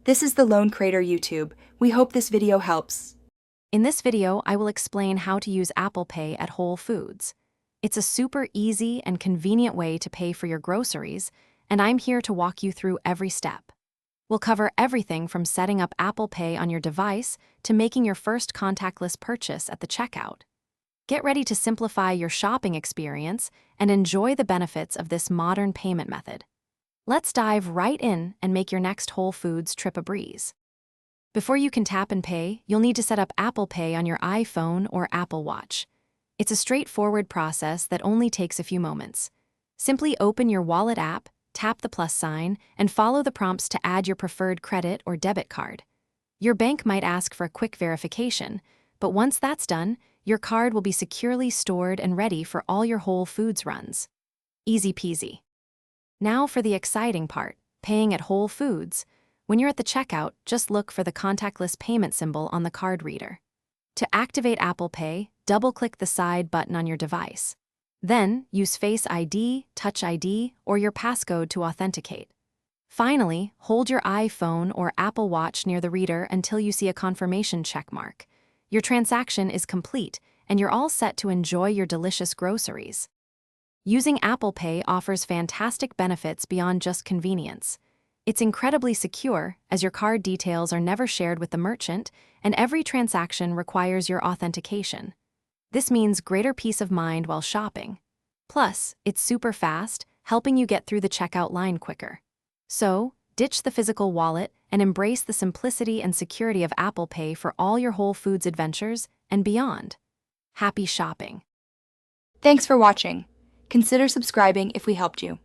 This is the Lone Crater YouTube. We hope this video helps. In this video, I will explain how to use Apple Pay at Whole Foods. It's a super easy and convenient way to pay for your groceries, and I'm here to walk you through every step. We'll cover everything from setting up Apple Pay on your device to making your first contactless purchase at the checkout. Get ready to simplify your shopping experience and enjoy the benefits of this modern payment method. Let's dive right in and make your next Whole Foods trip a breeze. Before you can tap and pay, you'll need to set up Apple Pay on your iPhone or Apple Watch. It's a straightforward process that only takes a few moments. Simply open your wallet app, tap the plus sign, and follow the prompts to add your preferred credit or debit card. Your bank might ask for a quick verification, but once that's done, your card will be securely stored and ready for all your Whole Foods runs. Easy peasy. Now for the exciting part, paying at Whole Foods. When you're at the checkout, just look for the contactless payment symbol on the card reader. To activate Apple Pay, double-click the side button on your device. Then, use Face ID, Touch ID, or your passcode to authenticate. Finally, hold your iPhone or Apple Watch near the reader until you see a confirmation checkmark. Your transaction is complete, and you're all set to enjoy your delicious groceries. Using Apple Pay offers fantastic benefits beyond just convenience. It's incredibly secure, as your card details are never shared with the merchant, and every transaction requires your authentication. This means greater peace of mind while shopping. Plus, it's super fast, helping you get through the checkout line quicker. So, ditch the physical wallet and embrace the simplicity and security of Apple Pay for all your Whole Foods adventures and beyond. Happy shopping! Thanks for watching. Consider subscribing if we helped you.